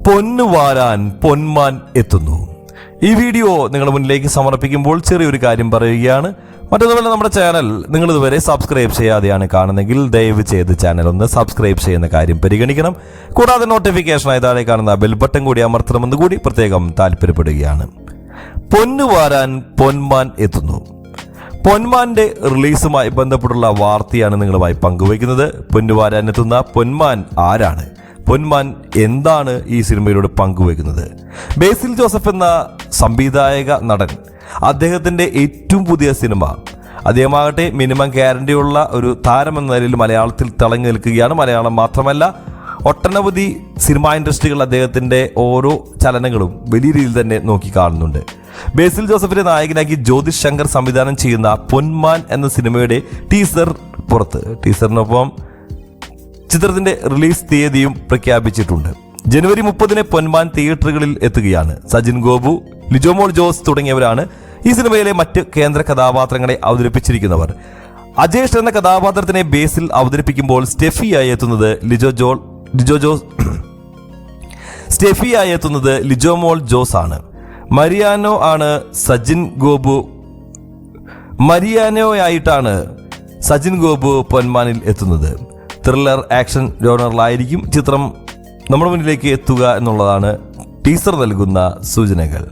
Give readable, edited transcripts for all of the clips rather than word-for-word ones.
പൊന്നുവാരാൻ പൊന്മാൻ എത്തുന്നു. ഈ വീഡിയോ നിങ്ങളുടെ മുന്നിലേക്ക് സമർപ്പിക്കുമ്പോൾ ചെറിയൊരു കാര്യം പറയുകയാണ്. മറ്റൊന്നുമല്ല, നമ്മുടെ ചാനൽ നിങ്ങൾ ഇതുവരെ സബ്സ്ക്രൈബ് ചെയ്യാതെയാണ് കാണുന്നെങ്കിൽ ദയവ് ചെയ്ത് ചാനൽ ഒന്ന് സബ്സ്ക്രൈബ് ചെയ്യുന്ന കാര്യം പരിഗണിക്കണം. കൂടാതെ നോട്ടിഫിക്കേഷനായി താഴെ കാണുന്ന ബെൽ ബട്ടൺ കൂടി അമർത്തണമെന്ന് കൂടി പ്രത്യേകം താല്പര്യപ്പെടുകയാണ്. പൊന്നുവാരാൻ പൊന്മാൻ എത്തുന്നു. പൊന്മാന്റെ റിലീസുമായി ബന്ധപ്പെട്ടുള്ള വാർത്തയാണ് നിങ്ങളുമായി പങ്കുവയ്ക്കുന്നത്. പൊന്നുവാരാൻ എത്തുന്ന പൊന്മാൻ ആരാണ്? പൊന്മാൻ എന്താണ് ഈ സിനിമയിലൂടെ പങ്കുവയ്ക്കുന്നത്? ബേസിൽ ജോസഫ് എന്ന സംവിധായക നടൻ, അദ്ദേഹത്തിൻ്റെ ഏറ്റവും പുതിയ സിനിമ, അദ്ദേഹമാകട്ടെ മിനിമം ഗ്യാരണ്ടിയുള്ള ഒരു താരമെന്ന നിലയിൽ മലയാളത്തിൽ തിളങ്ങി നിൽക്കുകയാണ്. മലയാളം മാത്രമല്ല, ഒട്ടനവധി സിനിമാ ഇൻഡസ്ട്രികൾ അദ്ദേഹത്തിൻ്റെ ഓരോ ചലനങ്ങളും വലിയ രീതിയിൽ തന്നെ നോക്കിക്കാണുന്നുണ്ട്. ബേസിൽ ജോസഫിനെ നായകനാക്കി ജ്യോതിഷ് ശങ്കർ സംവിധാനം ചെയ്യുന്ന പൊന്മാൻ എന്ന സിനിമയുടെ ടീസർ പുറത്ത്. ടീസറിനൊപ്പം ചിത്രത്തിന്റെ റിലീസ് തീയതിയും പ്രഖ്യാപിച്ചിട്ടുണ്ട്. ജനുവരി 30 പൊന്മാൻ തിയേറ്ററുകളിൽ എത്തുകയാണ്. സജിൻ ഗോപു, ലിജോമോൾ ജോസ് തുടങ്ങിയവരാണ് ഈ സിനിമയിലെ മറ്റ് കേന്ദ്ര കഥാപാത്രങ്ങളെ അവതരിപ്പിച്ചിരിക്കുന്നവർ. അജേഷ് എന്ന കഥാപാത്രത്തിനെ ബേസിൽ അവതരിപ്പിക്കുമ്പോൾ സ്റ്റെഫിയായി എത്തുന്നത് ലിജോമോൾ ജോസ് ആണ്. മരിയാനോയായിട്ടാണ് സജിൻ ഗോപു പൊന്മാനിൽ എത്തുന്നത്. ത്രില്ലർ ആക്ഷൻ ജോണറിലായിരിക്കും ചിത്രം നമ്മുടെ മുന്നിലേക്ക് എത്തുക എന്നുള്ളതാണ് ടീസർ നൽകുന്ന സൂചനകൾ.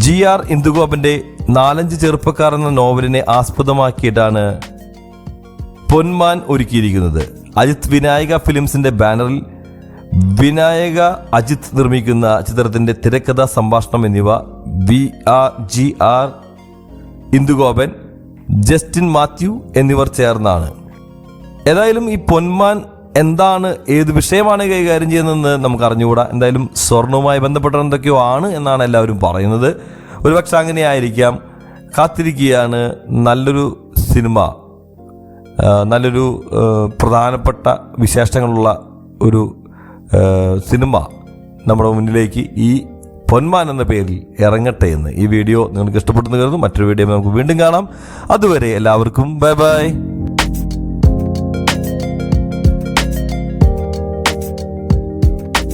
GR ഇന്ദുഗോപന്റെ 4 ചെറുപ്പക്കാർ എന്ന നോവലിനെ ആസ്പദമാക്കിയിട്ടാണ് പൊന്മാൻ ഒരുക്കിയിരിക്കുന്നത്. അജിത് വിനായക ഫിലിംസിന്റെ ബാനറിൽ വിനായക അജിത് നിർമ്മിക്കുന്ന ചിത്രത്തിന്റെ തിരക്കഥ, സംഭാഷണം എന്നിവ GR ഇന്ദുഗോപൻ, ജസ്റ്റിൻ മാത്യു എന്നിവർ ചേർന്നാണ്. ഏതായാലും ഈ പൊന്മാൻ എന്താണ്, ഏത് വിഷയമാണ് കൈകാര്യം ചെയ്യുന്നതെന്ന് നമുക്ക് അറിഞ്ഞുകൂടാ. എന്തായാലും സ്വർണവുമായി ബന്ധപ്പെട്ട എന്തൊക്കെയോ ആണ് എന്നാണ് എല്ലാവരും പറയുന്നത്. ഒരുപക്ഷെ അങ്ങനെയായിരിക്കാം. കാത്തിരിക്കുകയാണ്. നല്ലൊരു സിനിമ, നല്ലൊരു പ്രധാനപ്പെട്ട വിശേഷങ്ങളുള്ള ഒരു സിനിമ നമ്മുടെ മുന്നിലേക്ക് ഈ പൊന്മാൻ എന്ന പേരിൽ ഇറങ്ങട്ടെ എന്ന്. ഈ വീഡിയോ നിങ്ങൾക്ക് ഇഷ്ടപ്പെട്ടെന്ന് കരുതുന്നു. മറ്റൊരു വീഡിയോ നമുക്ക് വീണ്ടും കാണാം. അതുവരെ എല്ലാവർക്കും ബൈ ബൈ.